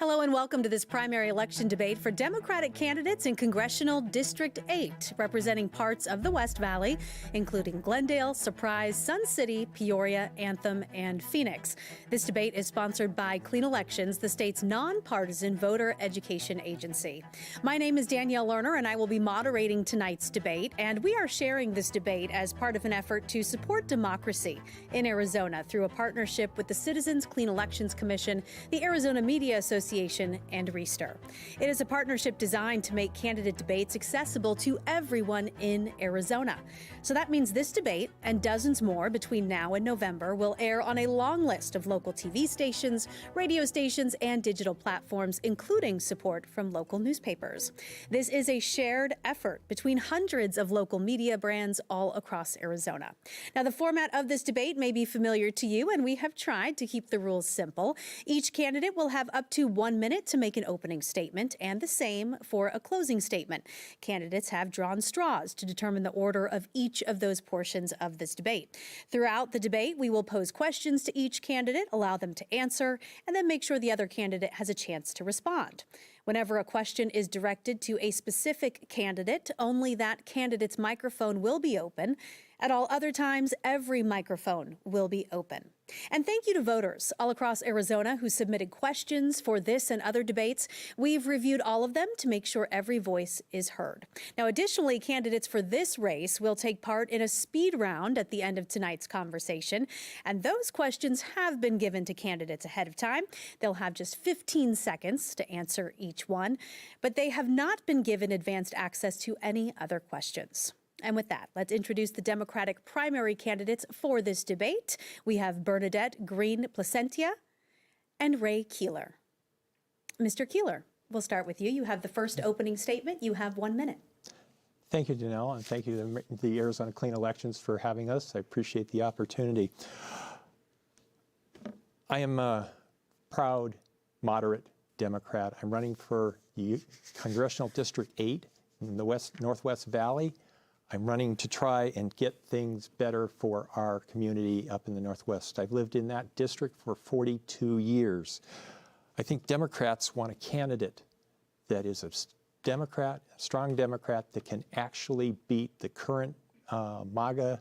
Hello and welcome to this primary election debate for Democratic candidates in Congressional District 8, representing parts of the West Valley, including Glendale, Surprise, Sun City, Peoria, Anthem, and Phoenix. This debate is sponsored by Clean Elections, the state's nonpartisan voter education agency. My name is Danielle Lerner, and I will be moderating tonight's debate, and we are sharing this debate as part of an effort to support democracy in Arizona through a partnership with the Citizens Clean Elections Commission, the Arizona Media Association, and Reister. It is a partnership designed to make candidate debates accessible to everyone in Arizona. So that means this debate and dozens more between now and November will air on a long list of local TV stations, radio stations, and digital platforms, including support from local newspapers. This is a shared effort between hundreds of local media brands all across Arizona. Now, the format of this debate may be familiar to you, and we have tried to keep the rules simple. Each candidate will have up to 1 minute to make an opening statement, and the same for a closing statement. Candidates have drawn straws to determine the order of each of those portions of this debate. Throughout the debate, we will pose questions to each candidate, allow them to answer, and then make sure the other candidate has a chance to respond. Whenever a question is directed to a specific candidate, only that candidate's microphone will be open. At all other times, every microphone will be open. And thank you to voters all across Arizona who submitted questions for this and other debates. We've reviewed all of them to make sure every voice is heard. Now, additionally, candidates for this race will take part in a speed round at the end of tonight's conversation. And those questions have been given to candidates ahead of time. They'll have just 15 seconds to answer each one, but they have not been given advanced access to any other questions. And with that, let's introduce the Democratic primary candidates for this debate. We have Bernadette Greene-Placentia and Ray Keeler. Mr. Keeler, we'll start with you. You have the first opening statement. You have 1 minute. Thank you, Janelle, and thank you to the Arizona Clean Elections for having us. I appreciate the opportunity. I am a proud, moderate Democrat. I'm running for the Congressional District 8 in the Northwest Valley. I'm running to try and get things better for our community up in the Northwest. I've lived in that district for 42 years. I think Democrats want a candidate that is a Democrat, a strong Democrat that can actually beat the current MAGA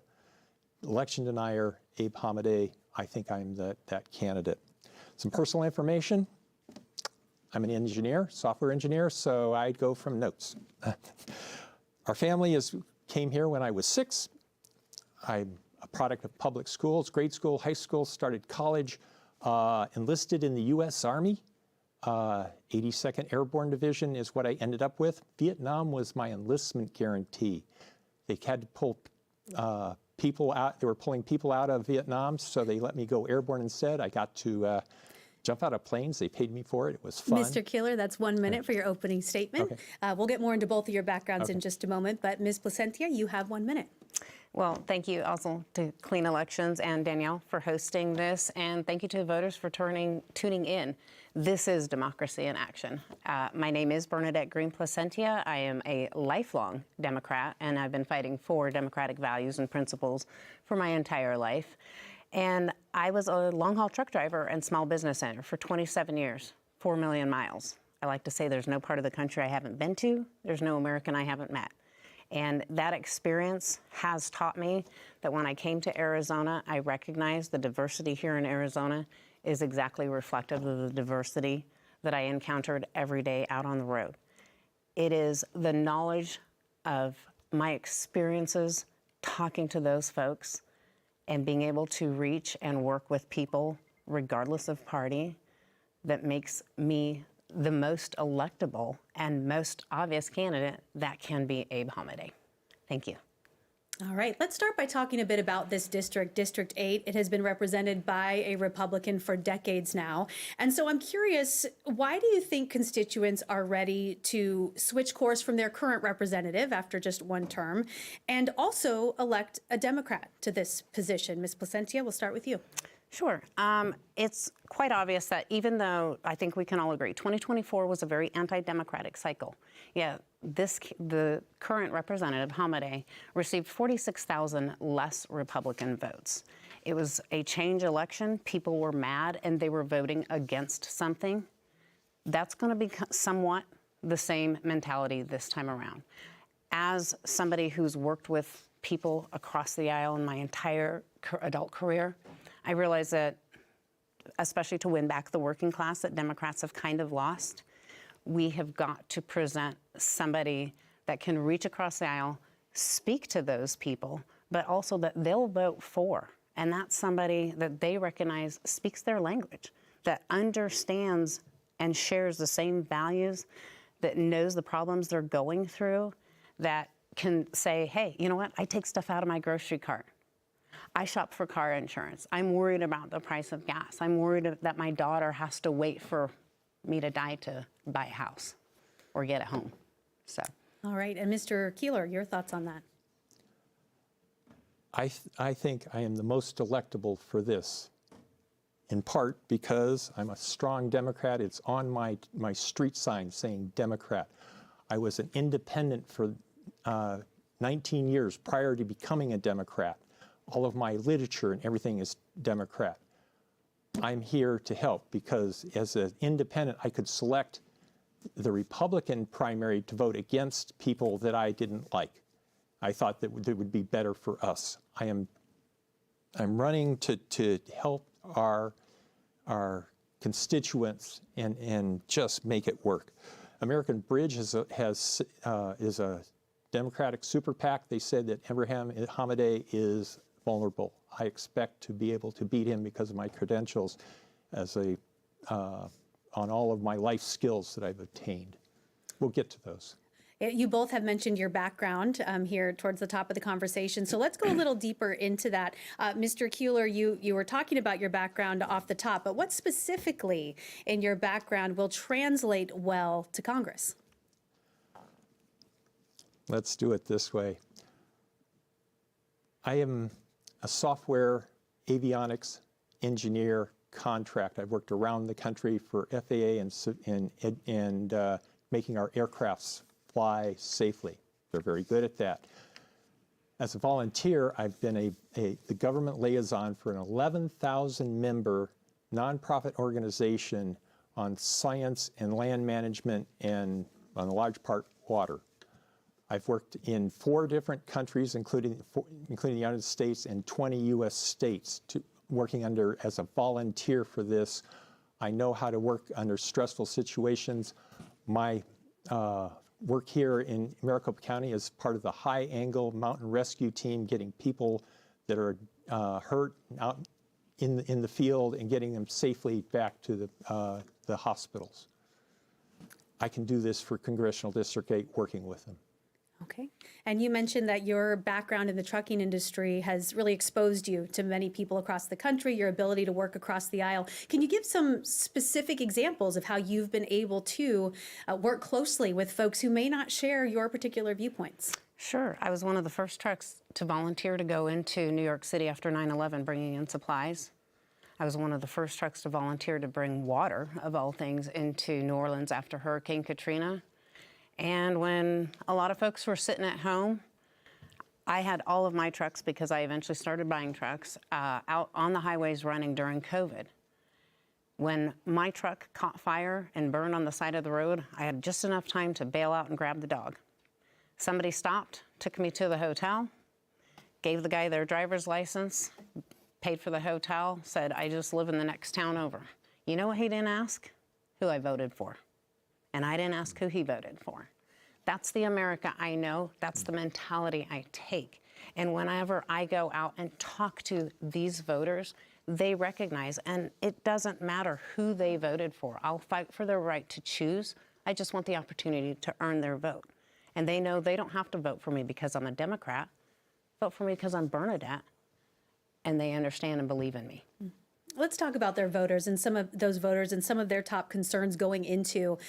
election denier, Abe Hamadeh. I think I'm that candidate. Some personal information. I'm an engineer, software engineer, so I'd go from notes. Our family came here when I was 6. I'm a product of public schools, grade school, high school, started college, enlisted in the U.S. Army. 82nd Airborne Division is what I ended up with. Vietnam was my enlistment guarantee. They had to pull people out. They were pulling people out of Vietnam, so they let me go airborne instead. I got to jump out of planes. They paid me for it. It was fun. Mr. Keeler, that's 1 minute for your opening statement. Okay. We'll get more into both of your backgrounds in just a moment, but Ms. Placentia, you have 1 minute. Well, thank you also to Clean Elections and Danielle for hosting this, and thank you to the voters for tuning in. This is democracy in action. My name is Bernadette Greene-Placentia. I am a lifelong Democrat, and I've been fighting for democratic values and principles for my entire life. And I was a long-haul truck driver and small business owner for 27 years, 4 million miles. I like to say there's no part of the country I haven't been to, there's no American I haven't met. And that experience has taught me that when I came to Arizona, I recognized the diversity here in Arizona is exactly reflective of the diversity that I encountered every day out on the road. It is the knowledge of my experiences talking to those folks and being able to reach and work with people, regardless of party, that makes me the most electable and most obvious candidate that can be Abe Hamadeh. Thank you. All right, let's start by talking a bit about this district, District 8. It has been represented by a Republican for decades now. And so I'm curious, why do you think constituents are ready to switch course from their current representative after just one term and also elect a Democrat to this position? Ms. Placentia, we'll start with you. Sure. It's quite obvious that even though I think we can all agree 2024 was a very anti-democratic cycle. Yeah, the current representative, Hamadeh, received 46,000 less Republican votes. It was a change election. People were mad and they were voting against something That's going to be somewhat the same mentality this time around. As somebody who's worked with people across the aisle in my entire adult career, I realize that, especially to win back the working class that Democrats have kind of lost, we have got to present somebody that can reach across the aisle, speak to those people, but also that they'll vote for. And that's somebody that they recognize speaks their language, that understands and shares the same values, that knows the problems they're going through, that can say, hey, you know what? I take stuff out of my grocery cart. I shop for car insurance. I'm worried about the price of gas. I'm worried that my daughter has to wait for me to die to buy a house or get a home. So. All right. And Mr. Keeler, your thoughts on that? I think I am the most electable for this, in part because I'm a strong Democrat. It's on my street sign saying Democrat. I was an independent for 19 years prior to becoming a Democrat. All of my literature and everything is Democrat. I'm here to help because as an independent, I could select the Republican primary to vote against people that I didn't like. I thought that it would be better for us. I'm running to help our constituents and just make it work. American Bridge is a Democratic super PAC. They said that Abe Hamadeh is vulnerable. I expect to be able to beat him because of my credentials as on all of my life skills that I've obtained. We'll get to those. You both have mentioned your background here towards the top of the conversation. So let's go a little deeper into that. Mr. Keeler, you were talking about your background off the top, but what specifically in your background will translate well to Congress? Let's do it this way. I am a software avionics engineer contract. I've worked around the country for FAA and making our aircrafts fly safely. They're very good at that. As a volunteer, I've been the government liaison for an 11,000 member nonprofit organization on science and land management and, on a large part, water. I've worked in 4 different countries, including the United States and 20 U.S. states, working as a volunteer for this. I know how to work under stressful situations. My work here in Maricopa County is part of the high-angle mountain rescue team, getting people that are hurt out in the field and getting them safely back to the hospitals. I can do this for Congressional District 8, working with them. Okay. And you mentioned that your background in the trucking industry has really exposed you to many people across the country, your ability to work across the aisle. Can you give some specific examples of how you've been able to work closely with folks who may not share your particular viewpoints? Sure. I was one of the first trucks to volunteer to go into New York City after 9/11, bringing in supplies. I was one of the first trucks to volunteer to bring water, of all things, into New Orleans after Hurricane Katrina. And when a lot of folks were sitting at home, I had all of my trucks, because I eventually started buying trucks, out on the highways running during COVID. When my truck caught fire and burned on the side of the road, I had just enough time to bail out and grab the dog. Somebody stopped, took me to the hotel, gave the guy their driver's license, paid for the hotel, said, I just live in the next town over. You know what he didn't ask? Who I voted for. And I didn't ask who he voted for. That's the America I know. That's the mentality I take. And whenever I go out and talk to these voters, they recognize, and it doesn't matter who they voted for. I'll fight for their right to choose. I just want the opportunity to earn their vote. And they know they don't have to vote for me because I'm a Democrat. Vote for me because I'm Bernadette. And they understand and believe in me. Let's talk about their voters and some of those voters and some of their top concerns going into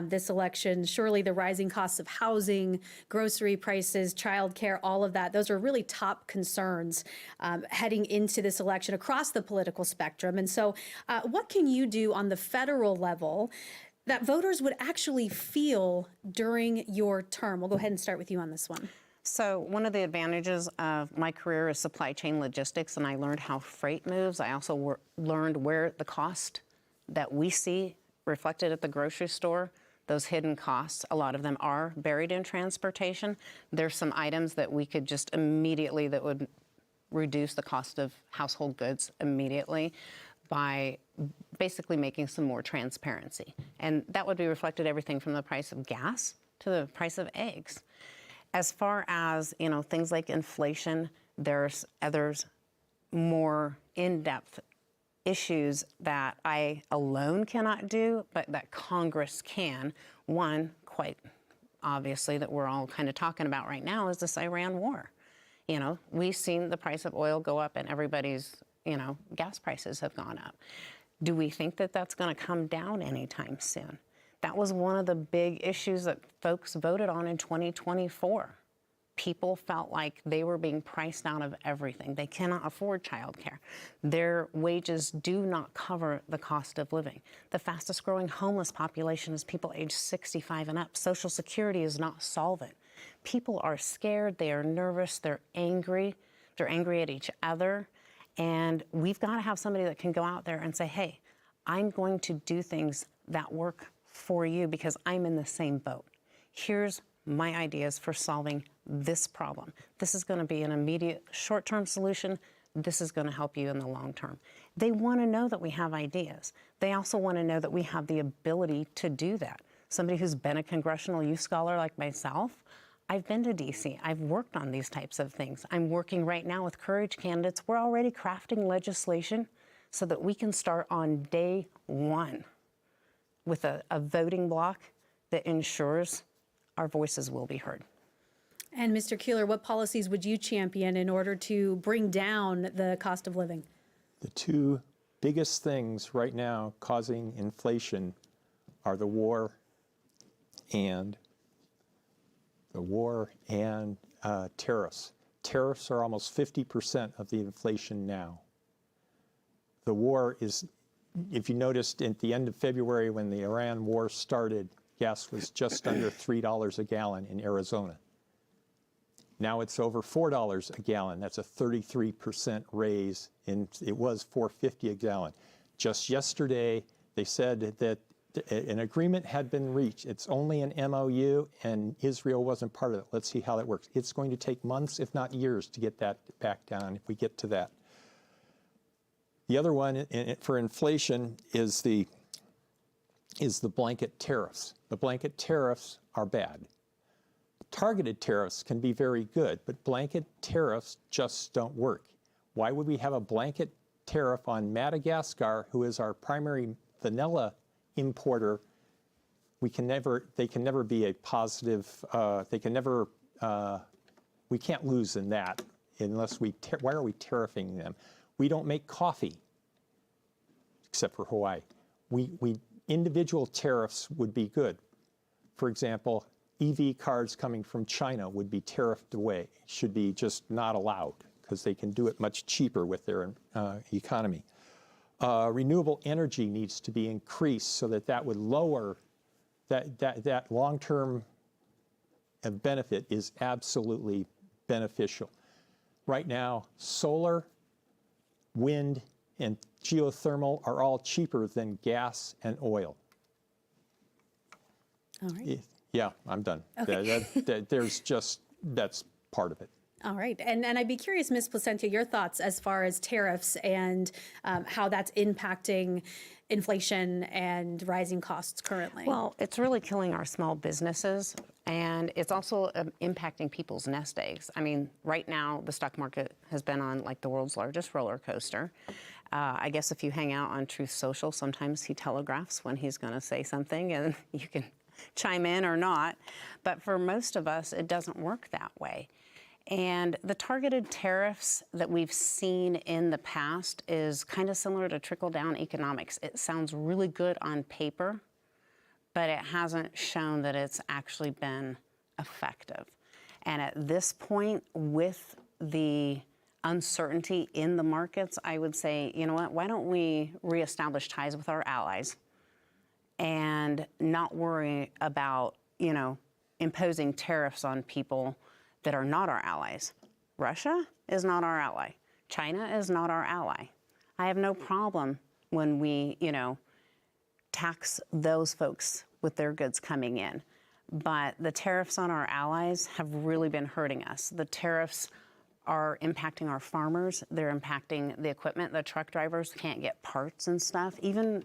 this election. Surely the rising costs of housing, grocery prices, childcare, all of that, those are really top concerns heading into this election across the political spectrum. And so what can you do on the federal level that voters would actually feel during your term? We'll go ahead and start with you on this one. So one of the advantages of my career is supply chain logistics, and I learned how freight moves. I also learned where the cost that we see reflected at the grocery store, those hidden costs, a lot of them are buried in transportation. There's some items that we could just immediately, that would reduce the cost of household goods immediately by basically making some more transparency. And that would be reflected everything from the price of gas to the price of eggs. As far as, things like inflation, there's others more in-depth issues that I alone cannot do, but that Congress can. One, quite obviously, that we're all kind of talking about right now is this Iran war. We've seen the price of oil go up and everybody's, gas prices have gone up. Do we think that that's going to come down anytime soon? That was one of the big issues that folks voted on in 2024. People felt like they were being priced out of everything. They cannot afford childcare. Their wages do not cover the cost of living. The fastest growing homeless population is people aged 65 and up. Social Security is not solvent. People are scared, they are nervous, they're angry at each other. And we've got to have somebody that can go out there and say, hey, I'm going to do things that work for you because I'm in the same boat. Here's my ideas for solving this problem. This is going to be an immediate short-term solution. This is going to help you in the long term. They want to know that we have ideas. They also want to know that we have the ability to do that. Somebody who's been a congressional youth scholar like myself, I've been to DC. I've worked on these types of things. I'm working right now with Courage candidates. We're already crafting legislation so that we can start on day one with a voting block that ensures our voices will be heard. And Mr. Keeler, what policies would you champion in order to bring down the cost of living? The two biggest things right now causing inflation are the war and tariffs. Tariffs are almost 50% of the inflation now. The war is, if you noticed at the end of February when the Iran war started, gas was just under $3 a gallon in Arizona. Now it's over $4 a gallon. That's a 33% raise, and it was $4.50 a gallon. Just yesterday, they said that an agreement had been reached. It's only an MOU, and Israel wasn't part of it. Let's see how that works. It's going to take months, if not years, to get that back down if we get to that. The other one for inflation is the blanket tariffs. The blanket tariffs are bad. Targeted tariffs can be very good, but blanket tariffs just don't work. Why would we have a blanket tariff on Madagascar, who is our primary vanilla importer? They can never be a positive, we can't lose in that unless why are we tariffing them? We don't make coffee, except for Hawaii. Individual tariffs would be good. For example, EV cars coming from China would be tariffed away, should be just not allowed because they can do it much cheaper with their economy. Renewable energy needs to be increased so that would lower, that long-term benefit is absolutely beneficial. Right now, solar, wind, and geothermal are all cheaper than gas and oil. All right. Yeah, I'm done. Okay. That's part of it. All right. And I'd be curious, Ms. Placentia, your thoughts as far as tariffs and how that's impacting inflation and rising costs currently. Well, it's really killing our small businesses, and it's also impacting people's nest eggs. I mean, right now, the stock market has been on like the world's largest roller coaster. I guess if you hang out on Truth Social, sometimes he telegraphs when he's going to say something, and you can chime in or not. But for most of us, it doesn't work that way. And the targeted tariffs that we've seen in the past is kind of similar to trickle-down economics. It sounds really good on paper, but it hasn't shown that it's actually been effective. And at this point, with the uncertainty in the markets, I would say, you know what, why don't we reestablish ties with our allies and not worry about, imposing tariffs on people that are not our allies. Russia is not our ally. China is not our ally. I have no problem when we, tax those folks with their goods coming in. But the tariffs on our allies have really been hurting us. The tariffs are impacting our farmers. They're impacting the equipment. The truck drivers can't get parts and stuff, even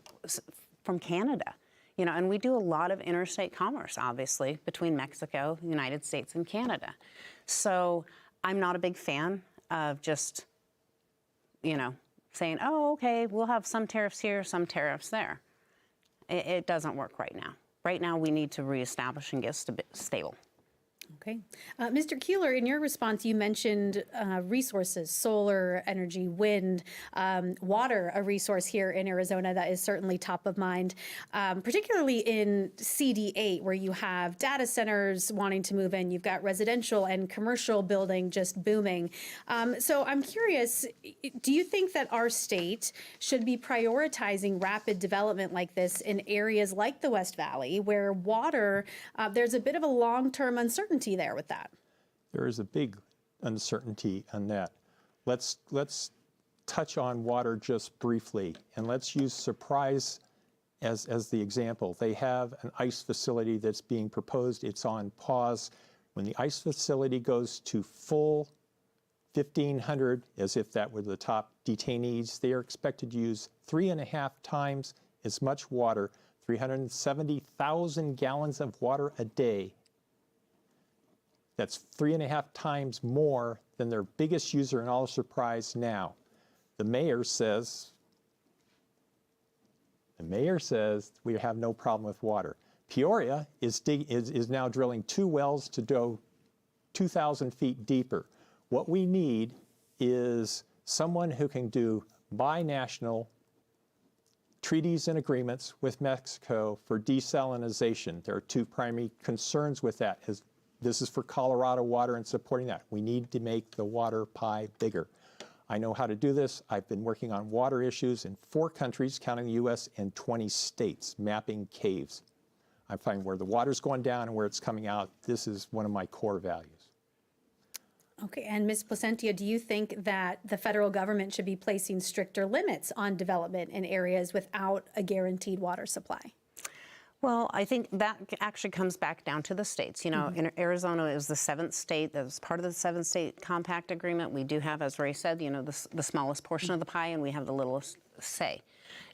from Canada. You know, and we do a lot of interstate commerce, obviously, between Mexico, the United States, and Canada. So I'm not a big fan of just, you know, saying, oh, okay, we'll have some tariffs here, some tariffs there. It doesn't work right now. Right now, we need to reestablish and get stable. Okay. Mr. Keeler, in your response, you mentioned resources, solar energy, wind, water, a resource here in Arizona that is certainly top of mind, particularly in CD8, where you have data centers wanting to move in. You've got residential and commercial building just booming. So I'm curious, do you think that our state should be prioritizing rapid development like this in areas like the West Valley, where water, there's a bit of a long-term uncertainty there with that? There is a big uncertainty on that. Let's touch on water just briefly, and let's use Surprise as the example. They have an ice facility that's being proposed. It's on pause. When the ice facility goes to full 1,500, as if that were the top detainees, they are expected to use 3.5 times as much water, 370,000 gallons of water a day. That's 3.5 times more than their biggest user in all of Surprise now. The mayor says we have no problem with water. Peoria is now drilling 2 wells to go 2,000 feet deeper. What we need is someone who can do binational treaties and agreements with Mexico for desalinization. There are 2 primary concerns with that. This is for Colorado water and supporting that. We need to make the water pie bigger. I know how to do this. I've been working on water issues in 4 countries, counting the U.S., and 20 states, mapping caves. I find where the water's going down and where it's coming out. This is one of my core values. Okay, and Ms. Placentia, do you think that the federal government should be placing stricter limits on development in areas without a guaranteed water supply? Well, I think that actually comes back down to the states. You know, Arizona is the 7th state that was part of the 7-state compact agreement. We do have, as Ray said, you know, the smallest portion of the pie, and we have the littlest say.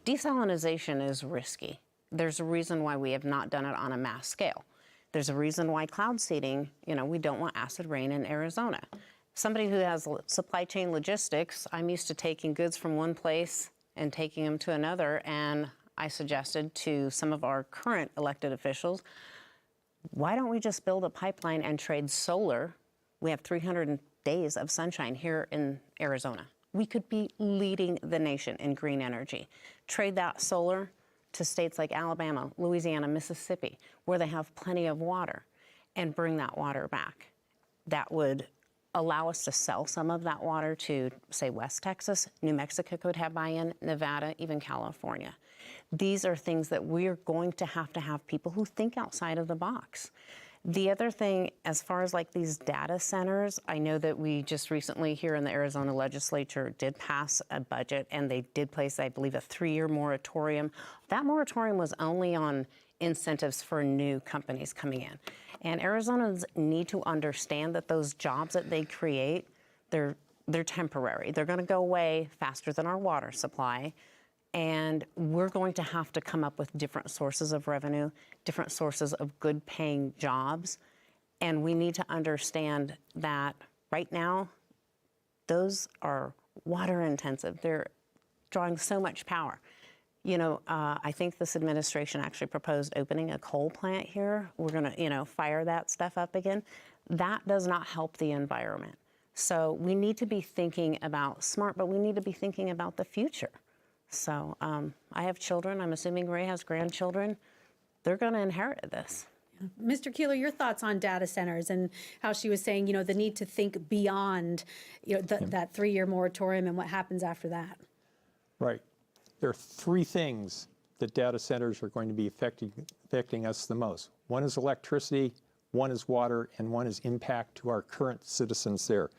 Desalinization is risky. There's a reason why we have not done it on a mass scale. There's a reason why cloud seeding, you know, we don't want acid rain in Arizona. Somebody who has supply chain logistics, I'm used to taking goods from one place and taking them to another, and I suggested to some of our current elected officials, why don't we just build a pipeline and trade solar? We have 300 days of sunshine here in Arizona. We could be leading the nation in green energy. Trade that solar to states like Alabama, Louisiana, Mississippi, where they have plenty of water, and bring that water back. That would allow us to sell some of that water to, say, West Texas. New Mexico could have buy-in, Nevada, even California. These are things that we're going to have people who think outside of the box. The other thing, as far as like these data centers, I know that we just recently here in the Arizona legislature did pass a budget, and they did place, I believe, a 3-year moratorium. That moratorium was only on incentives for new companies coming in. And Arizonans need to understand that those jobs that they create, they're temporary. They're going to go away faster than our water supply. And we're going to have to come up with different sources of revenue, different sources of good paying jobs. And we need to understand that right now, those are water intensive. They're drawing so much power. You know, I think this administration actually proposed opening a coal plant here. We're going to, you know, fire that stuff up again. That does not help the environment. So we need to be thinking about smart, but we need to be thinking about the future. So I have children. I'm assuming Ray has grandchildren. They're going to inherit this. Mr. Keeler, your thoughts on data centers and how she was saying, you know, the need to think beyond, you know, that 3-year moratorium and what happens after that. Right. There are 3 things that data centers are going to be affecting us the most. One is electricity, one is water, and one is impact to our current citizens there.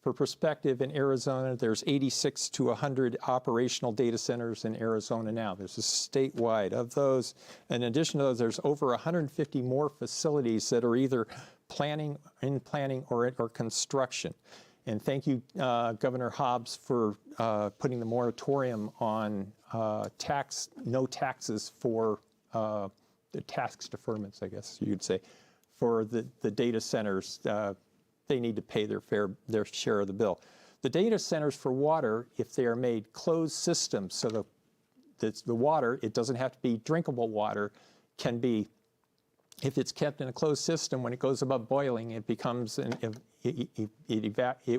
For perspective, in Arizona, there's 86 to 100 operational data centers in Arizona now. There's a statewide. Of those, in addition to those, there's over 150 more facilities that are either in planning or construction. And thank you, Governor Hobbs, for putting the moratorium on no taxes for the tax deferments, I guess you'd say, for the data centers. They need to pay their share of the bill. The data centers for water, if they are made closed systems, so the water, it doesn't have to be drinkable water, can be, if it's kept in a closed system, when it goes above boiling, it becomes, it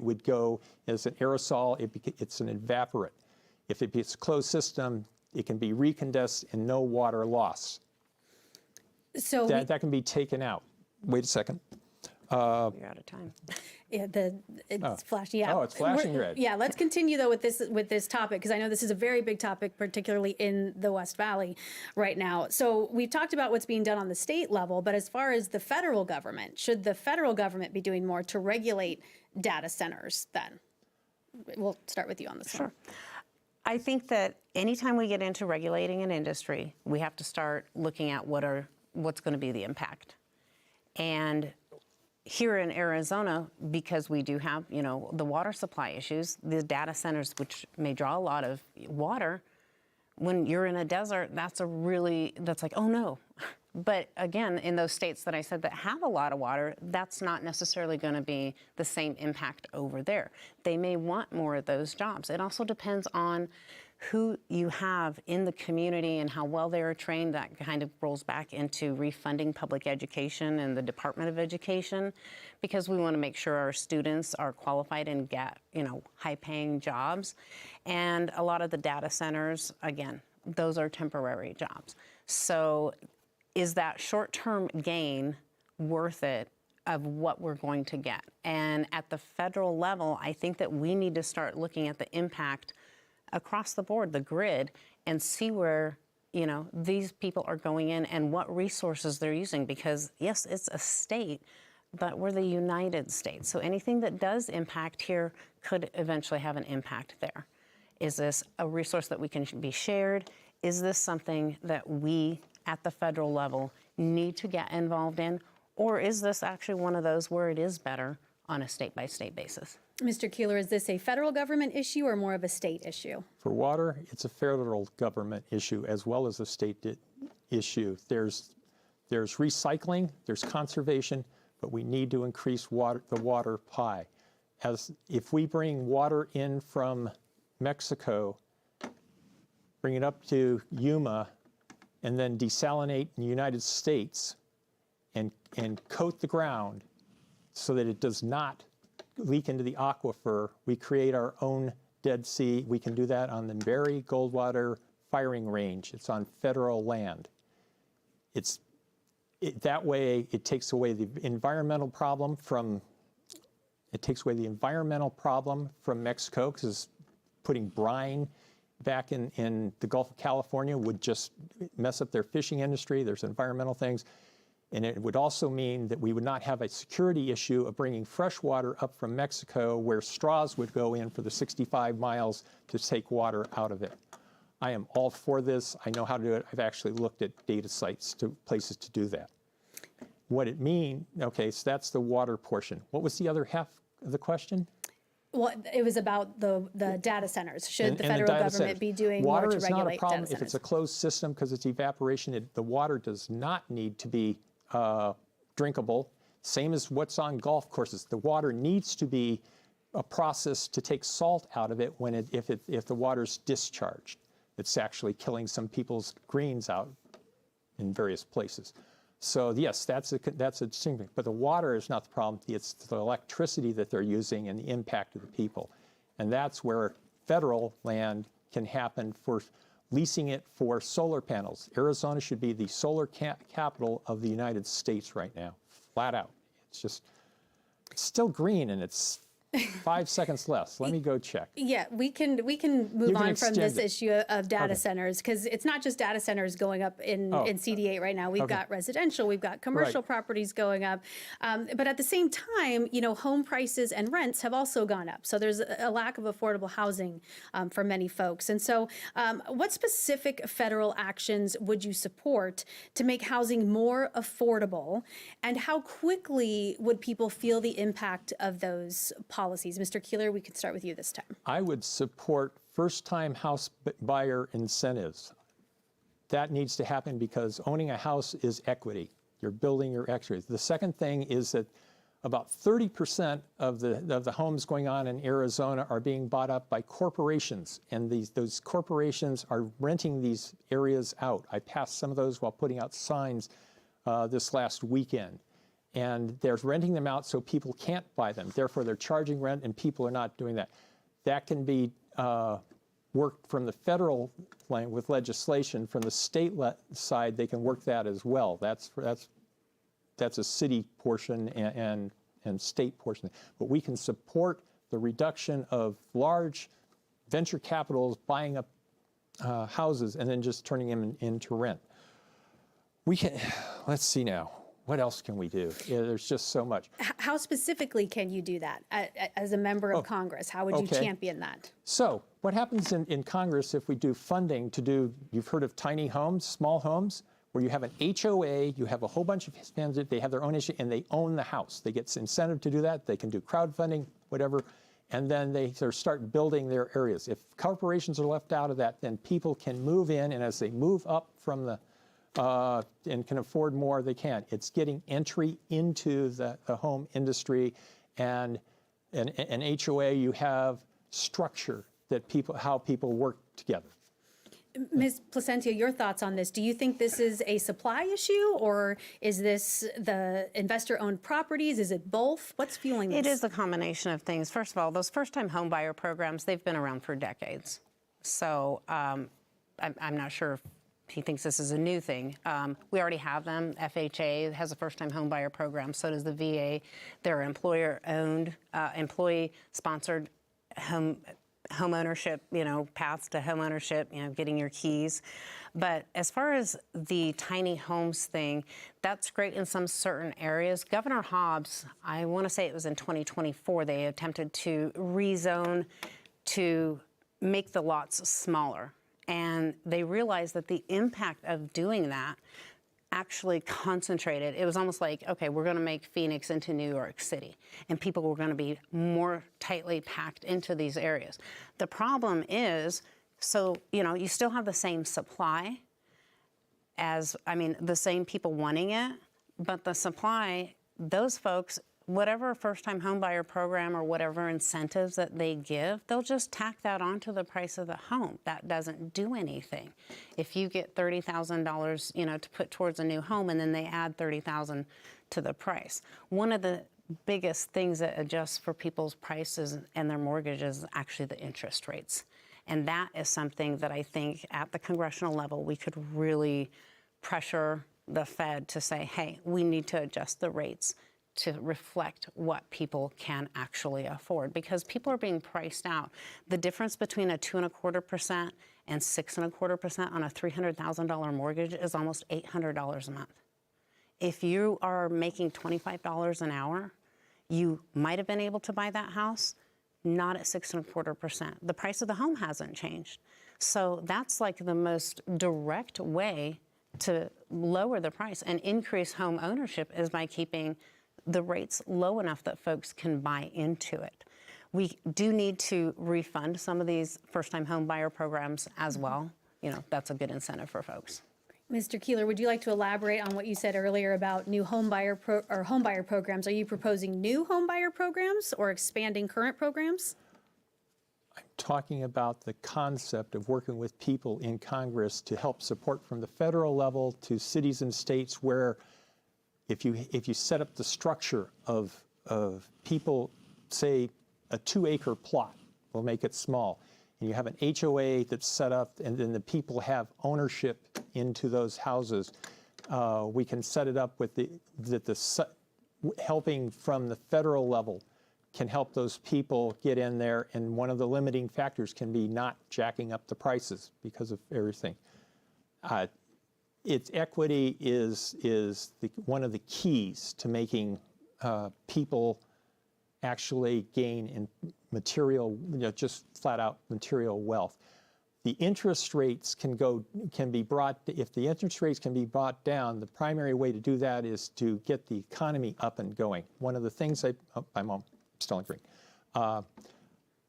would go as an aerosol, it's an evaporate. If it's a closed system, it can be recondensed and no water loss. So that can be taken out. Wait a second. You're out of time. Yeah, it's flashing. Yeah. Oh, it's flashing red. Yeah, let's continue though with this topic, because I know this is a very big topic, particularly in the West Valley right now. So we've talked about what's being done on the state level, but as far as the federal government, should the federal government be doing more to regulate data centers then? We'll start with you on this one. Sure. I think that anytime we get into regulating an industry, we have to start looking at what's going to be the impact. And here in Arizona, because we do have, the water supply issues, the data centers, which may draw a lot of water, when you're in a desert, that's like, oh no. But again, in those states that I said that have a lot of water, that's not necessarily going to be the same impact over there. They may want more of those jobs. It also depends on who you have in the community and how well they are trained. That kind of rolls back into refunding public education and the Department of Education, because we want to make sure our students are qualified and get, high-paying jobs. And a lot of the data centers, again, those are temporary jobs. So is that short-term gain worth it of what we're going to get? And at the federal level, I think that we need to start looking at the impact across the board, the grid, and see where, these people are going in and what resources they're using. Because yes, it's a state, but we're the United States. So anything that does impact here could eventually have an impact there. Is this a resource that we can be shared? Is this something that we at the federal level need to get involved in? Or is this actually one of those where it is better on a state-by-state basis? Mr. Keeler, is this a federal government issue or more of a state issue? For water, it's a federal government issue as well as a state issue. There's recycling, there's conservation, but we need to increase the water pie. If we bring water in from Mexico, bring it up to Yuma, and then desalinate in the United States and coat the ground so that it does not leak into the aquifer, we create our own Dead Sea. We can do that on the Berry Goldwater firing range. It's on federal land. That way it takes away the environmental problem from Mexico, because putting brine back in the Gulf of California would just mess up their fishing industry. There's environmental things. And it would also mean that we would not have a security issue of bringing fresh water up from Mexico, where straws would go in for the 65 miles to take water out of it. I am all for this. I know how to do it. I've actually looked at data sites to places to do that. What it means, okay, so that's the water portion. What was the other half of the question? Well, it was about the data centers. Should the federal government be doing more to regulate data centers? Water is not a problem if it's a closed system, because it's evaporation. The water does not need to be drinkable, same as what's on golf courses. The water needs to be a process to take salt out of it if the water's discharged. It's actually killing some people's greens out in various places. So yes, that's a distinction. But the water is not the problem. It's the electricity that they're using and the impact of the people. And that's where federal land can happen for leasing it for solar panels. Arizona should be the solar capital of the United States right now, flat out. It's still green, and it's 5 seconds less. Let me go check. Yeah, we can move on from this extend it. issue of data centers, because it's not just data centers going up in CD8 right now. We've got residential, we've got commercial properties going up, but at the same time, home prices and rents have also gone up. So there's a lack of affordable housing for many folks. And so, what specific federal actions would you support to make housing more affordable, and how quickly would people feel the impact of those policies? Mr. Keeler, we could start with you this time. I would support first-time house buyer incentives. That needs to happen because owning a house is equity. You're building your equity. The second thing is that about 30% of the homes going on in Arizona are being bought up by corporations, and those corporations are renting these areas out. I passed some of those while putting out signs this last weekend. And they're renting them out so people can't buy them. Therefore, they're charging rent, and people are not doing that. That can be worked from the federal line with legislation. From the state side, they can work that as well. That's a city portion and state portion. But we can support the reduction of large venture capitals buying up houses and then just turning them into rent. We can, let's see now. What else can we do? Yeah, there's just so much. How specifically can you do that as a member of Congress? How would you champion that? So what happens in Congress if we do funding to do, you've heard of tiny homes, small homes, where you have an HOA, you have a whole bunch of fans, they have their own issue, and they own the house. They get incentive to do that. They can do crowdfunding, whatever, and then they start building their areas. If corporations are left out of that, then people can move in, and as they move up from the and can afford more, they can. It's getting entry into the home industry, and an HOA, you have structure that how people work together. Ms. Placentia, your thoughts on this? Do you think this is a supply issue, or is this the investor-owned properties? Is it both? What's fueling this? It is a combination of things. First of all, those first-time home buyer programs, they've been around for decades. So I'm not sure if he thinks this is a new thing. We already have them. FHA has a first-time home buyer program. So does the VA. They're employer-owned, employee-sponsored home ownership, paths to home ownership, getting your keys. But as far as the tiny homes thing, that's great in some certain areas. Governor Hobbs, I want to say it was in 2024, they attempted to rezone to make the lots smaller. And they realized that the impact of doing that actually concentrated. It was almost like, okay, we're going to make Phoenix into New York City, and people were going to be more tightly packed into these areas. The problem is, you still have the same supply as, the same people wanting it, but the supply, those folks, whatever first-time homebuyer program or whatever incentives that they give, they'll just tack that onto the price of the home. That doesn't do anything. If you get $30,000, to put towards a new home, and then they add $30,000 to the price. One of the biggest things that adjusts for people's prices and their mortgages is actually the interest rates. And that is something that I think at the congressional level we could really pressure the Fed to say, hey, we need to adjust the rates to reflect what people can actually afford, because people are being priced out. The difference between a 2.25% and 6.25% on a $300,000 mortgage is almost $800 a month. If you are making $25 an hour, you might have been able to buy that house, not at 6.25%. The price of the home hasn't changed. So that's like the most direct way to lower the price and increase home ownership is by keeping the rates low enough that folks can buy into it. We do need to refund some of these first-time home buyer programs as well. That's a good incentive for folks. Mr. Keeler, would you like to elaborate on what you said earlier about new home buyer programs? Are you proposing new home buyer programs or expanding current programs? I'm talking about the concept of working with people in Congress to help support from the federal level to cities and states where if you set up the structure of people, say a 2-acre plot, we'll make it small, and you have an HOA that's set up, and then the people have ownership into those houses, we can set it up with helping from the federal level can help those people get in there, and one of the limiting factors can be not jacking up the prices because of everything. Its equity is one of the keys to making people actually gain in material, just flat out material wealth. The interest rates can be brought, if the interest rates can be brought down, the primary way to do that is to get the economy up and going. One of the things I'm still in green.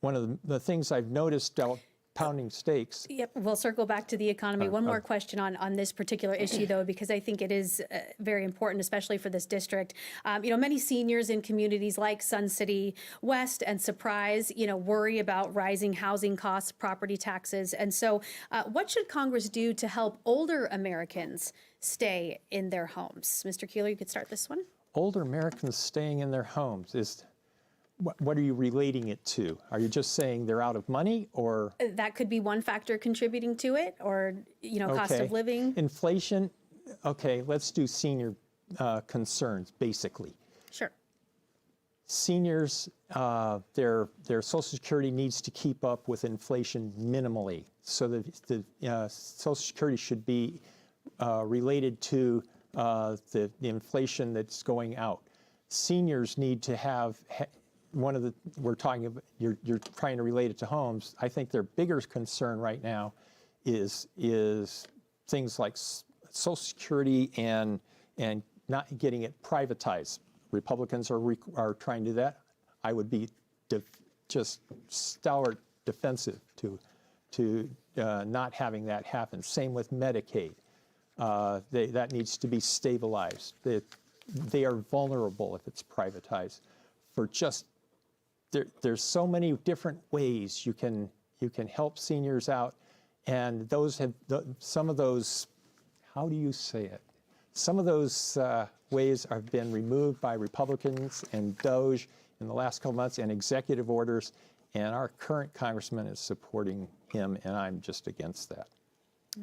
One of the things I've noticed out pounding stakes. Yep, we'll circle back to the economy. One more question on this particular issue, though, because I think it is very important, especially for this district. Many seniors in communities like Sun City West and Surprise, worry about rising housing costs, property taxes. And so what should Congress do to help older Americans stay in their homes? Mr. Keeler, you could start this one. Older Americans staying in their homes is... What are you relating it to? Are you just saying they're out of money, or? That could be one factor contributing to it, or, cost of living. Inflation, okay, let's do senior concerns, basically. Sure. Seniors, their Social Security needs to keep up with inflation minimally. So the Social Security should be related to the inflation that's going out. Seniors need to have... we're talking about, you're trying to relate it to homes. I think their bigger concern right now is things like Social Security and not getting it privatized. Republicans are trying to do that. I would be just stalwart defensive to not having that happen. Same with Medicaid. That needs to be stabilized. They are vulnerable if it's privatized. There's so many different ways you can help seniors out, and some of those, how do you say it? Some of those ways have been removed by Republicans and DOGE in the last couple months, and executive orders, and our current congressman is supporting him, and I'm just against that.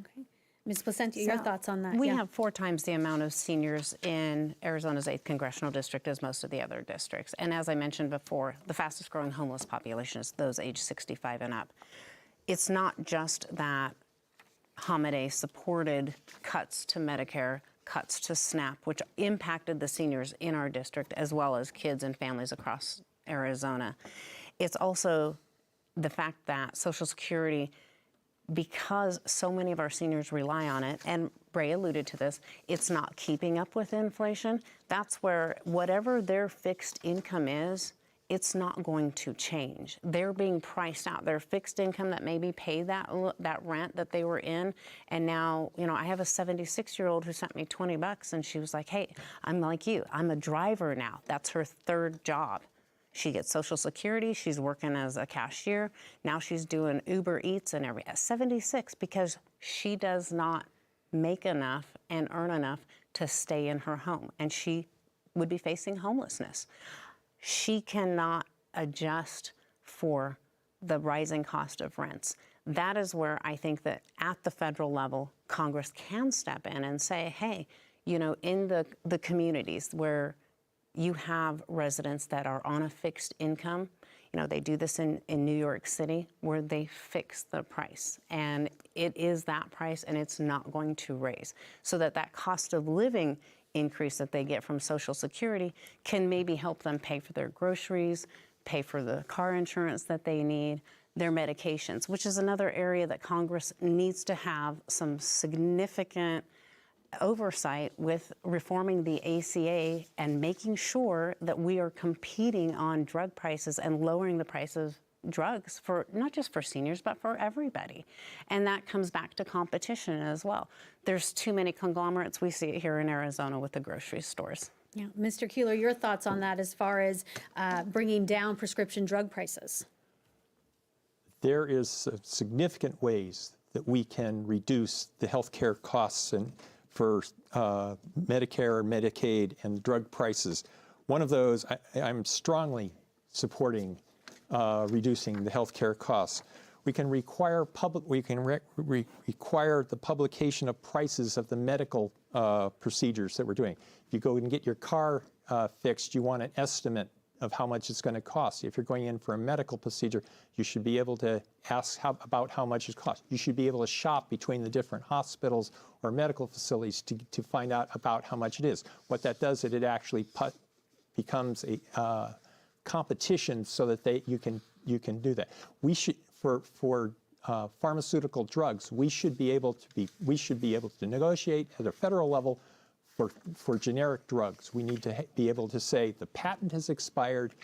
Okay. Ms. Placentia, your thoughts on that? We have 4 times the amount of seniors in Arizona's 8th Congressional District as most of the other districts. And as I mentioned before, the fastest growing homeless population is those age 65 and up. It's not just that Hamadeh supported cuts to Medicare, cuts to SNAP, which impacted the seniors in our district, as well as kids and families across Arizona. It's also the fact that Social Security, because so many of our seniors rely on it, and Bray alluded to this, it's not keeping up with inflation. That's where whatever their fixed income is, it's not going to change. They're being priced out. Their fixed income that maybe paid that rent that they were in, and now, I have a 76-year-old who sent me 20 bucks, and she was like, hey, I'm like you. I'm a driver now. That's her 3rd job. She gets Social Security. She's working as a cashier. Now she's doing Uber Eats and everything at 76 because she does not make enough and earn enough to stay in her home. And she would be facing homelessness. She cannot adjust for the rising cost of rents. That is where I think that at the federal level, Congress can step in and say, hey, in the communities where you have residents that are on a fixed income. They do this in New York City where they fix the price. And it is that price, and it's not going to raise. So that cost of living increase that they get from Social Security can maybe help them pay for their groceries, pay for the car insurance that they need, their medications, which is another area that Congress needs to have some significant oversight with reforming the ACA and making sure that we are competing on drug prices and lowering the price of drugs for not just for seniors, but for everybody. And that comes back to competition as well. There's too many conglomerates. We see it here in Arizona with the grocery stores. Yeah. Mr. Keeler, your thoughts on that as far as bringing down prescription drug prices? There is significant ways that we can reduce the health care costs for Medicare, Medicaid, and drug prices. One of those, I'm strongly supporting reducing the health care costs. We can require require the publication of prices of the medical procedures that we're doing. If you go and get your car fixed, you want an estimate of how much it's going to cost. If you're going in for a medical procedure, you should be able to ask about how much it costs. You should be able to shop between the different hospitals or medical facilities to find out about how much it is. What that does is it actually becomes a competition so that you can do that. We should for pharmaceutical drugs, we should be able to negotiate at a federal level for generic drugs. We need to be able to say the patent has expired.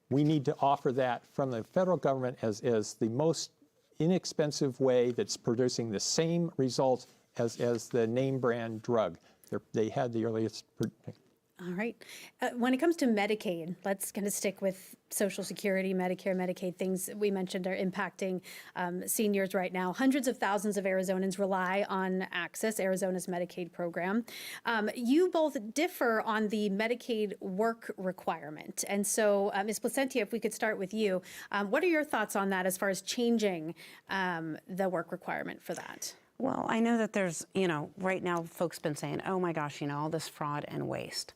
We need to offer that from the federal government as the most inexpensive way that's producing the same results as the name brand drug. They had the earliest. All right. When it comes to Medicaid, let's kind of stick with Social Security, Medicare, Medicaid. Things we mentioned are impacting seniors right now. Hundreds of thousands of Arizonans rely on Access, Arizona's Medicaid program. You both differ on the Medicaid work requirement. And so, Ms. Placentia, if we could start with you, what are your thoughts on that as far as changing the work requirement for that? Well, I know that there's, right now folks been saying, oh my gosh, all this fraud and waste.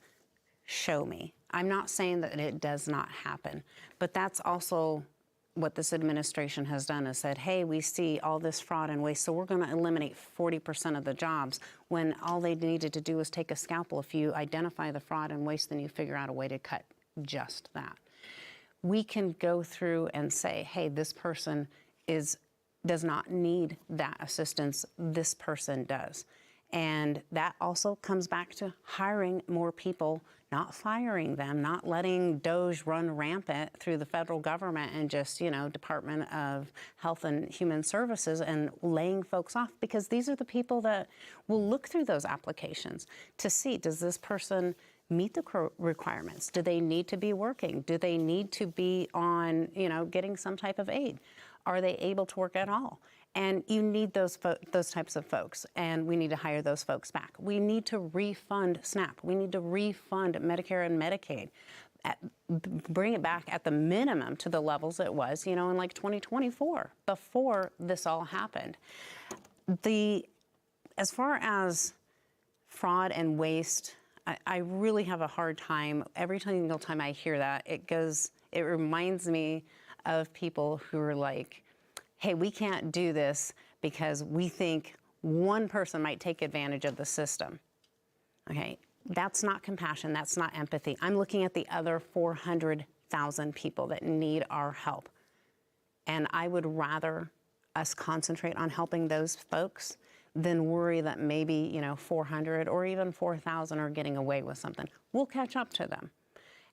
Show me. I'm not saying that it does not happen, but that's also what this administration has done is said, hey, we see all this fraud and waste, so we're going to eliminate 40% of the jobs when all they needed to do was take a scalpel. If you identify the fraud and waste, then you figure out a way to cut just that. We can go through and say, hey, this person does not need that assistance, this person does. And that also comes back to hiring more people, not firing them, not letting DOJ run rampant through the federal government and just, Department of Health and Human Services and laying folks off, because these are the people that will look through those applications to see, does this person meet the requirements? Do they need to be working? Do they need to be on, getting some type of aid? Are they able to work at all? And you need those types of folks, and we need to hire those folks back. We need to refund SNAP. We need to refund Medicare and Medicaid. Bring it back at the minimum to the levels it was, in like 2024, before this all happened. As far as fraud and waste, I really have a hard time. Every single time I hear that, it reminds me of people who are like, hey, we can't do this because we think one person might take advantage of the system. Okay, that's not compassion, that's not empathy. I'm looking at the other 400,000 people that need our help. And I would rather us concentrate on helping those folks than worry that maybe, 400 or even 4,000 are getting away with something. We'll catch up to them.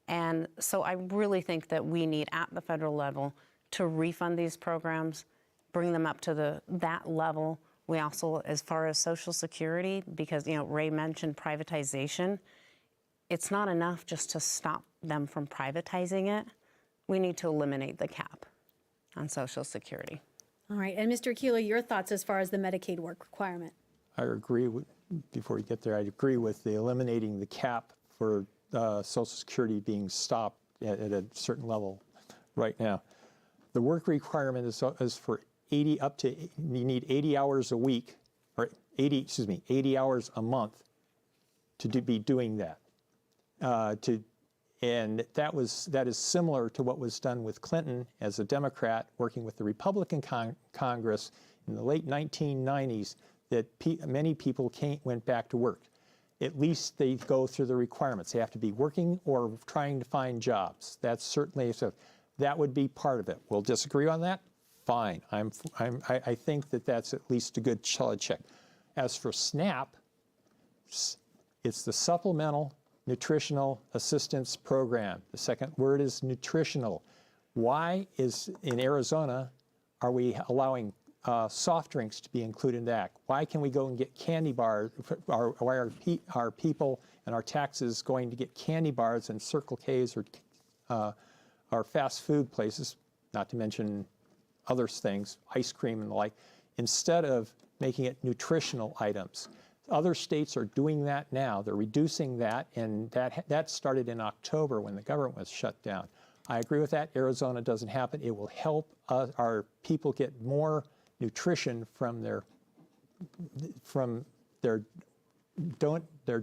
And so I really think that we need, at the federal level, to refund these programs, bring them up to that level. We also, as far as Social Security, because Ray mentioned privatization, it's not enough just to stop them from privatizing it. We need to eliminate the cap on Social Security. All right, and Mr. Keeler, your thoughts as far as the Medicaid work requirement? I agree with, before you get there, I agree with the eliminating the cap for Social Security being stopped at a certain level right now. The work requirement is for 80 up to, you need 80 hours a week, or 80 hours a month to be doing that. And that is similar to what was done with Clinton as a Democrat working with the Republican Congress in the late 1990s, that many people went back to work. At least they go through the requirements. They have to be working or trying to find jobs. That's certainly, so that would be part of it. We'll disagree on that? Fine. I think that that's at least a good solid check. As for SNAP, it's the Supplemental Nutritional Assistance Program. The second word is nutritional. Why in Arizona are we allowing soft drinks to be included in that? Why can we go and get candy bars? Why are people and our taxes going to get candy bars and Circle K's or fast food places, not to mention other things, ice cream and the like, instead of making it nutritional items? Other states are doing that now. They're reducing that, and that started in October when the government was shut down. I agree with that. Arizona doesn't happen. It will help our people get more nutrition from their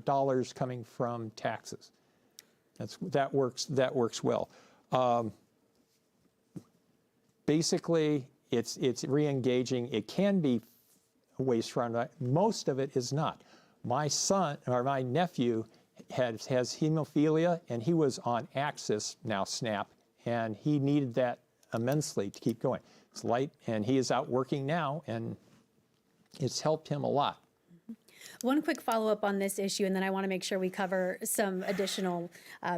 dollars coming from taxes. That works well. Basically, it's re-engaging. It can be waste run. Most of it is not. My son, or my nephew, has hemophilia, and he was on Axis, now SNAP, and he needed that immensely to keep going. It's light, and he is out working now, and it's helped him a lot. One quick follow-up on this issue, and then I want to make sure we cover some additional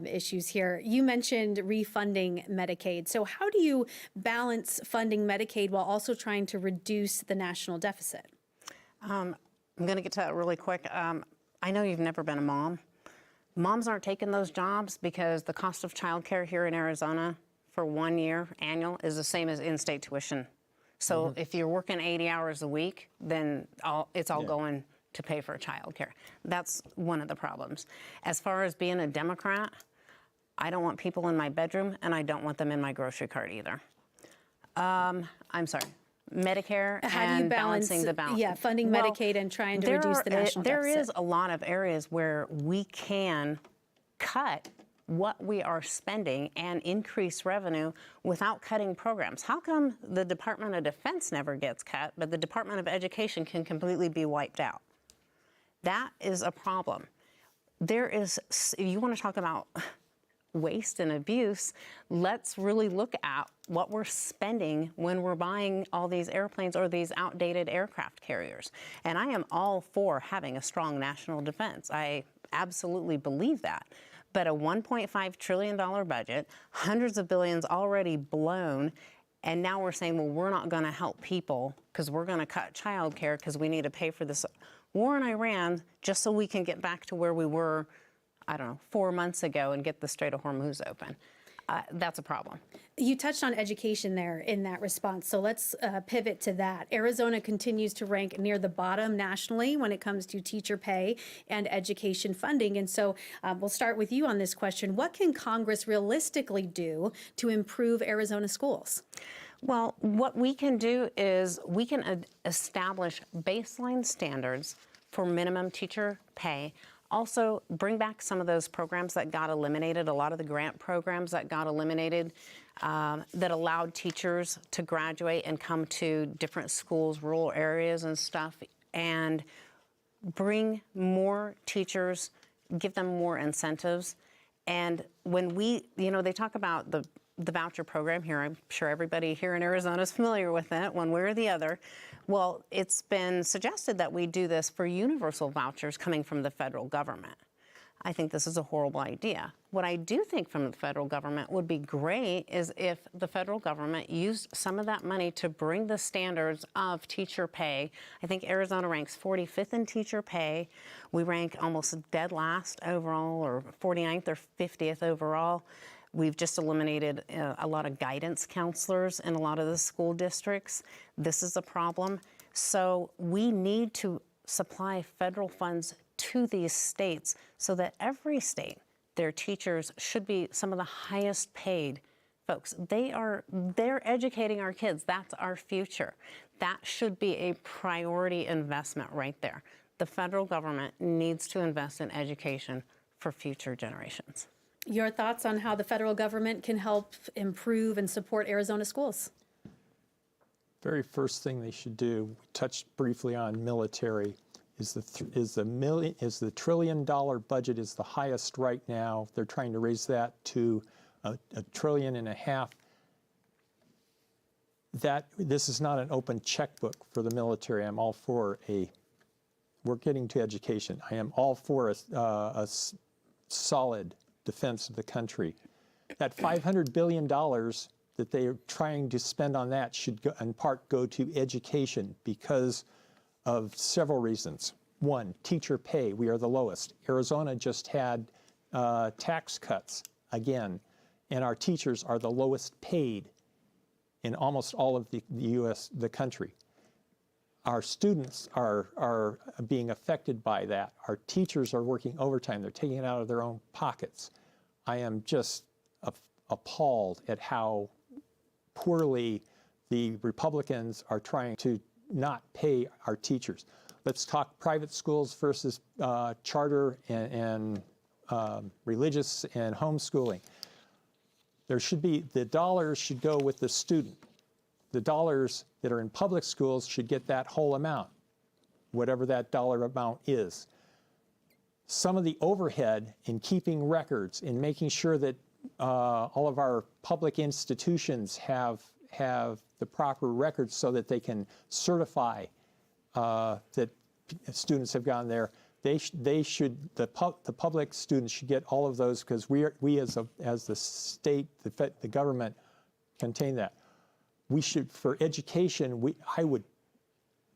issues here. You mentioned refunding Medicaid. So how do you balance funding Medicaid while also trying to reduce the national deficit? I'm going to get to that really quick. I know you've never been a mom. Moms aren't taking those jobs because the cost of childcare here in Arizona for 1 year annual is the same as in-state tuition. So if you're working 80 hours a week, then it's all going to pay for childcare. That's one of the problems. As far as being a Democrat, I don't want people in my bedroom, and I don't want them in my grocery cart either. I'm sorry. Medicare and balancing the balance. Yeah, funding Medicaid and trying to reduce the national deficit. There is a lot of areas where we can cut what we are spending and increase revenue without cutting programs. How come the Department of Defense never gets cut, but the Department of Education can completely be wiped out? That is a problem. You want to talk about waste and abuse, let's really look at what we're spending when we're buying all these airplanes or these outdated aircraft carriers. And I am all for having a strong national defense. I absolutely believe that. But a $1.5 trillion budget, hundreds of billions already blown, and now we're saying, well, we're not going to help people because we're going to cut child care because we need to pay for this war in Iran just so we can get back to where we were, I don't know, 4 months ago and get the Strait of Hormuz open. That's a problem. You touched on education there in that response, so let's pivot to that. Arizona continues to rank near the bottom nationally when it comes to teacher pay and education funding. And so we'll start with you on this question. What can Congress realistically do to improve Arizona schools? Well, what we can do is we can establish baseline standards for minimum teacher pay. Also, bring back some of those programs that got eliminated, a lot of the grant programs that got eliminated that allowed teachers to graduate and come to different schools, rural areas and stuff, and bring more teachers, give them more incentives. And when they talk about the voucher program here, I'm sure everybody here in Arizona is familiar with it, one way or the other. Well, it's been suggested that we do this for universal vouchers coming from the federal government. I think this is a horrible idea. What I do think from the federal government would be great is if the federal government used some of that money to bring the standards of teacher pay. I think Arizona ranks 45th in teacher pay. We rank almost dead last overall, or 49th or 50th overall. We've just eliminated a lot of guidance counselors in a lot of the school districts. This is a problem. So we need to supply federal funds to these states so that every state, their teachers should be some of the highest paid folks. They're educating our kids. That's our future. That should be a priority investment right there. The federal government needs to invest in education for future generations. Your thoughts on how the federal government can help improve and support Arizona schools? Very first thing they should do, we touched briefly on military, is the $1 trillion budget is the highest right now. They're trying to raise that to $1.5 trillion. This is not an open checkbook for the military. I'm all for we're getting to education. I am all for a solid defense of the country. That $500 billion that they are trying to spend on that should in part go to education because of several reasons. One, teacher pay, we are the lowest. Arizona just had tax cuts again, and our teachers are the lowest paid in almost all of the country. Our students are being affected by that. Our teachers are working overtime. They're taking it out of their own pockets. I am just appalled at how poorly the Republicans are trying to not pay our teachers. Let's talk private schools versus charter and religious and homeschooling. the dollars should go with the student. The dollars that are in public schools should get that whole amount, whatever that dollar amount is. Some of the overhead in keeping records, in making sure that all of our public institutions have the proper records so that they can certify that students have gone there. The public students should get all of those, because we as the state, the government, contain that. We should, for education, I would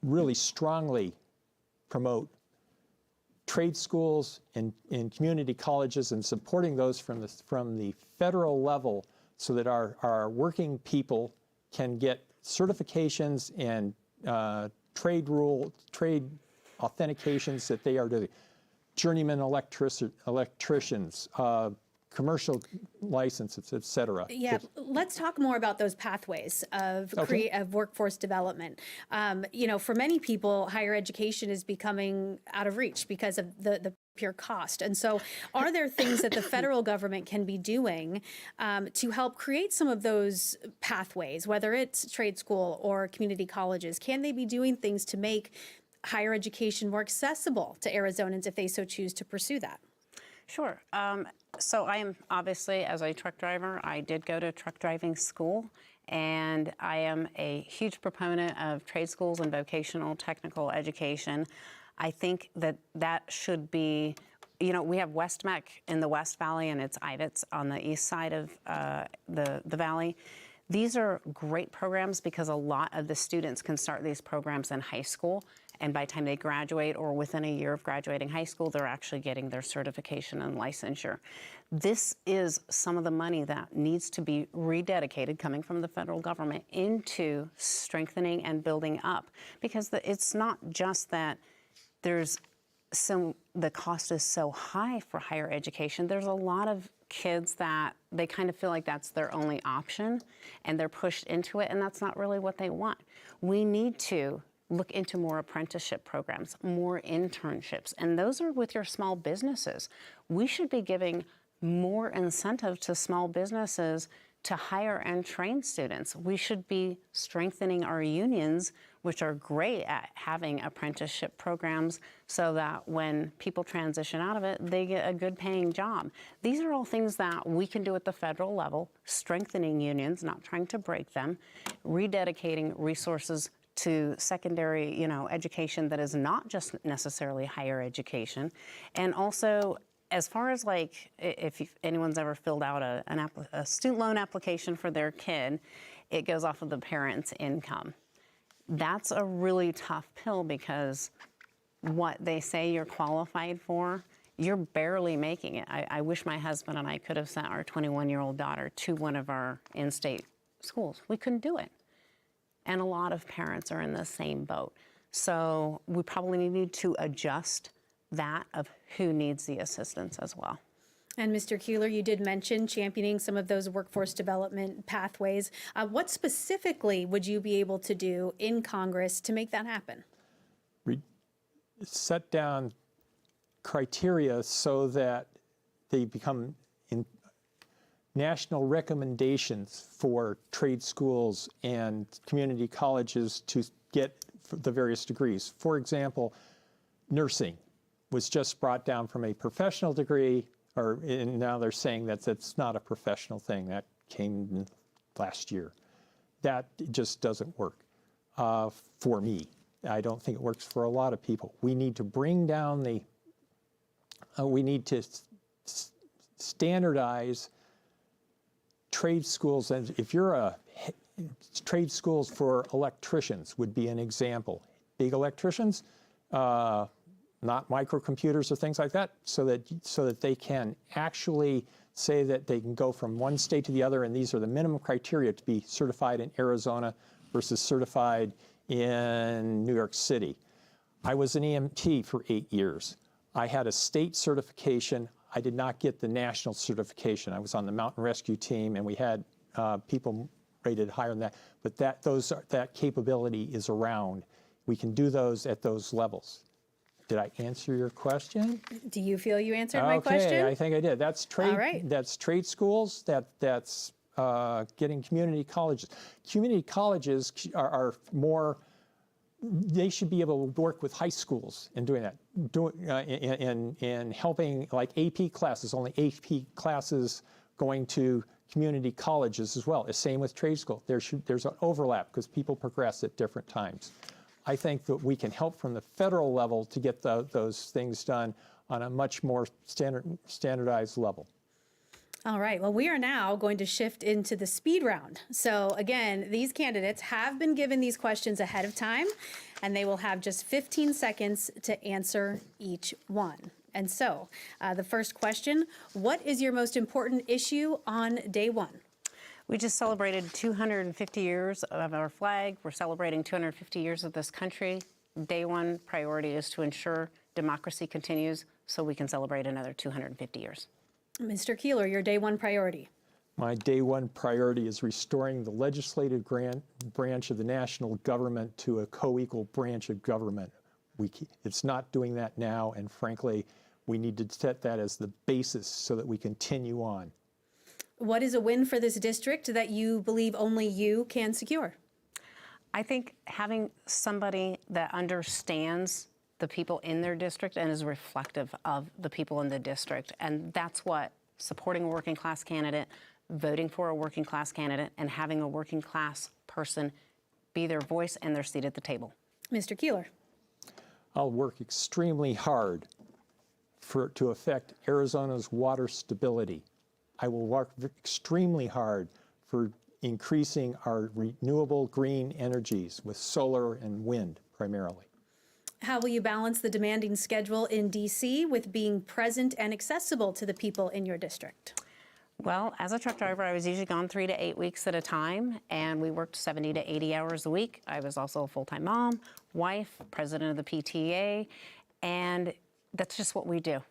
really strongly promote trade schools and community colleges, and supporting those from the federal level, so that our working people can get certifications and trade authentications that they are the journeyman electricians, commercial licenses, et cetera. Yeah, let's talk more about those pathways of workforce development. For many people, higher education is becoming out of reach because of the pure cost. And so are there things that the federal government can be doing to help create some of those pathways, whether it's trade school or community colleges? Can they be doing things to make higher education more accessible to Arizonans if they so choose to pursue that? Sure. So I am obviously, as a truck driver, I did go to truck driving school, and I am a huge proponent of trade schools and vocational technical education. I think that should be, we have West Mech in the West Valley, and it's IVETS on the east side of the valley. These are great programs because a lot of the students can start these programs in high school, and by the time they graduate, or within a year of graduating high school, they're actually getting their certification and licensure. This is some of the money that needs to be rededicated, coming from the federal government, into strengthening and building up, because it's not just that the cost is so high for higher education. There's a lot of kids that they kind of feel like that's their only option, and they're pushed into it, and that's not really what they want. We need to look into more apprenticeship programs, more internships, and those are with your small businesses. We should be giving more incentive to small businesses to hire and train students. We should be strengthening our unions, which are great at having apprenticeship programs, so that when people transition out of it, they get a good paying job. These are all things that we can do at the federal level, strengthening unions, not trying to break them, rededicating resources to secondary, education that is not just necessarily higher education. And also, as far as if anyone's ever filled out a student loan application for their kid, it goes off of the parent's income. That's a really tough pill, because what they say you're qualified for, you're barely making it. I wish my husband and I could have sent our 21-year-old daughter to one of our in-state schools. We couldn't do it. And a lot of parents are in the same boat. So we probably need to adjust that of who needs the assistance as well. And Mr. Keeler, you did mention championing some of those workforce development pathways. What specifically would you be able to do in Congress to make that happen? Set down criteria so that they become national recommendations for trade schools and community colleges to get the various degrees. For example, nursing was just brought down from a professional degree, and now they're saying that that's not a professional thing. That came last year. That just doesn't work for me. I don't think it works for a lot of people. We need to bring down we need to standardize trade schools. And if you're trade schools for electricians would be an example. Big electricians, not microcomputers or things like that, so that they can actually say that they can go from one state to the other, and these are the minimum criteria to be certified in Arizona versus certified in New York City. I was an EMT for 8 years. I had a state certification. I did not get the national certification. I was on the mountain rescue team, and we had people rated higher than that. But that capability is around. We can do those at those levels. Did I answer your question? Do you feel you answered my question? Okay, I think I did. That's trade. All right. That's trade schools. That's getting community colleges. Community colleges are more, they should be able to work with high schools in doing that, in helping, like AP classes, only AP classes going to community colleges as well. The same with trade school. There's an overlap because people progress at different times. I think that we can help from the federal level to get those things done on a much more standardized level. All right, well, we are now going to shift into the speed round. So again, these candidates have been given these questions ahead of time, and they will have just 15 seconds to answer each one. And so the first question, what is your most important issue on day one? We just celebrated 250 years of our flag. We're celebrating 250 years of this country. Day one priority is to ensure democracy continues so we can celebrate another 250 years. Mr. Keeler, your day one priority. My day one priority is restoring the legislative branch of the national government to a co-equal branch of government. It's not doing that now, and frankly, we need to set that as the basis so that we continue on. What is a win for this district that you believe only you can secure? I think having somebody that understands the people in their district and is reflective of the people in the district. And that's what supporting a working class candidate, voting for a working class candidate, and having a working class person be their voice and their seat at the table. Mr. Keeler. I'll work extremely hard to affect Arizona's water stability. I will work extremely hard for increasing our renewable green energies with solar and wind primarily. How will you balance the demanding schedule in D.C. with being present and accessible to the people in your district? Well, as a truck driver, I was usually gone 3 to 8 weeks at a time, and we worked 70 to 80 hours a week. I was also a full-time mom, wife, president of the PTA, and that's just what we do.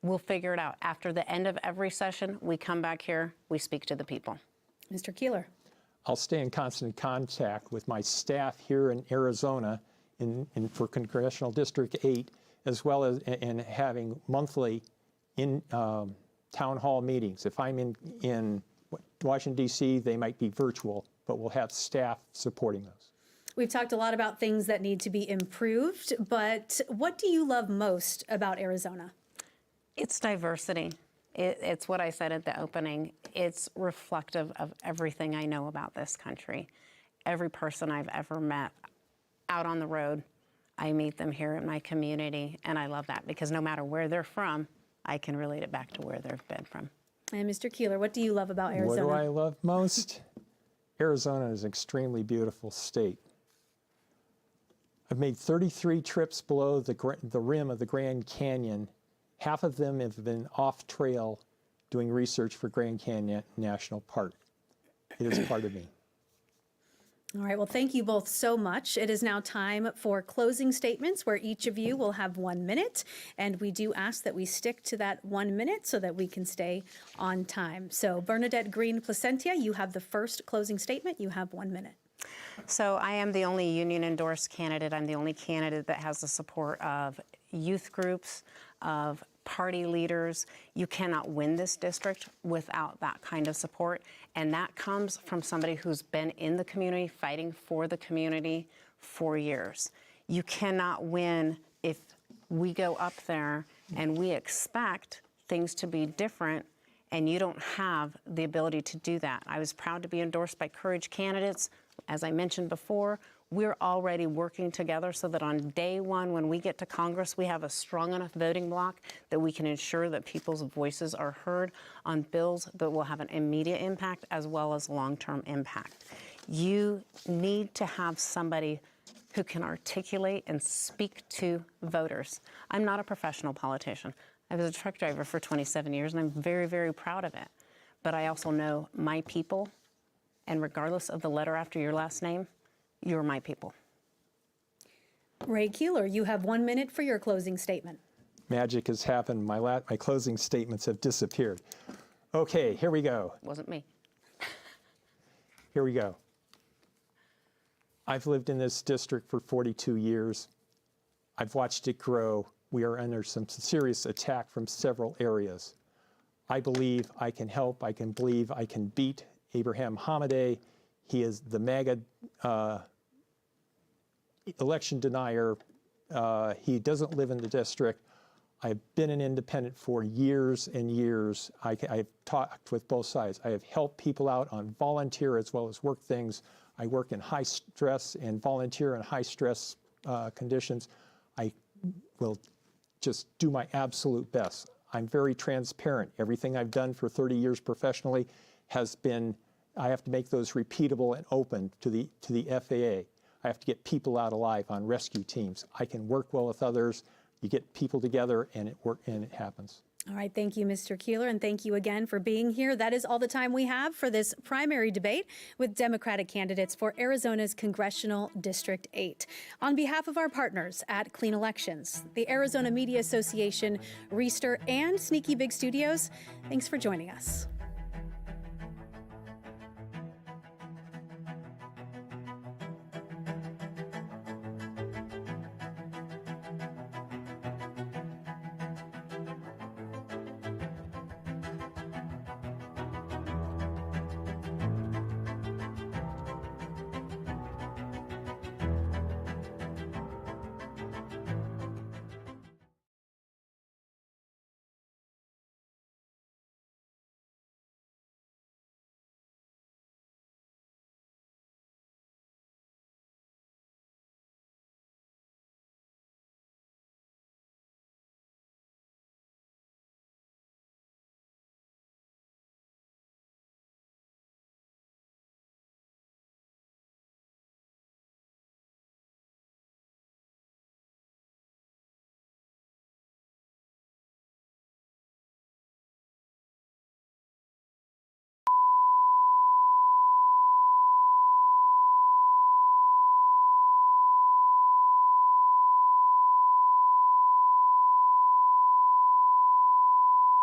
We'll figure it out. After the end of every session, we come back here, we speak to the people. Mr. Keeler. I'll stay in constant contact with my staff here in Arizona for Congressional District 8, as well as in having monthly town hall meetings. If I'm in Washington, D.C., they might be virtual, but we'll have staff supporting those. We've talked a lot about things that need to be improved, but what do you love most about Arizona? It's diversity. It's what I said at the opening. It's reflective of everything I know about this country. Every person I've ever met out on the road, I meet them here in my community, and I love that because no matter where they're from, I can relate it back to where they've been from. And Mr. Keeler, what do you love about Arizona? What do I love most? Arizona is an extremely beautiful state. I've made 33 trips below the rim of the Grand Canyon. Half of them have been off-trail doing research for Grand Canyon National Park. It is part of me. All right, well, thank you both so much. It is now time for closing statements where each of you will have 1 minute. And we do ask that we stick to that 1 minute so that we can stay on time. So Bernadette Greene-Placentia, you have the first closing statement. You have 1 minute. So I am the only union-endorsed candidate. I'm the only candidate that has the support of youth groups, of party leaders. You cannot win this district without that kind of support. And that comes from somebody who's been in the community, fighting for the community for years. You cannot win if we go up there and we expect things to be different and you don't have the ability to do that. I was proud to be endorsed by Courage candidates. As I mentioned before, we're already working together so that on day one, when we get to Congress, we have a strong enough voting bloc that we can ensure that people's voices are heard on bills that will have an immediate impact as well as long-term impact. You need to have somebody who can articulate and speak to voters. I'm not a professional politician. I was a truck driver for 27 years, and I'm very, very proud of it. But I also know my people, and regardless of the letter after your last name, you're my people. Ray Keeler, you have 1 minute for your closing statement. Magic has happened. My closing statements have disappeared. Okay, here we go. Wasn't me. Here we go. I've lived in this district for 42 years. I've watched it grow. We are under some serious attack from several areas. I believe I can help. I can believe I can beat Abe Hamadeh. He is the MAGA election denier. He doesn't live in the district. I've been an independent for years and years. I've talked with both sides. I have helped people out on volunteer as well as work things. I work in high stress and volunteer in high stress conditions. I will just do my absolute best. I'm very transparent. Everything I've done for 30 years professionally has been, I have to make those repeatable and open to the FAA. I have to get people out alive on rescue teams. I can work well with others. You get people together and it happens. All right, thank you, Mr. Keeler, and thank you again for being here. That is all the time we have for this primary debate with Democratic candidates for Arizona's Congressional District 8. On behalf of our partners at Clean Elections, the Arizona Media Association, Reister, and Sneaky Big Studios, thanks for joining us.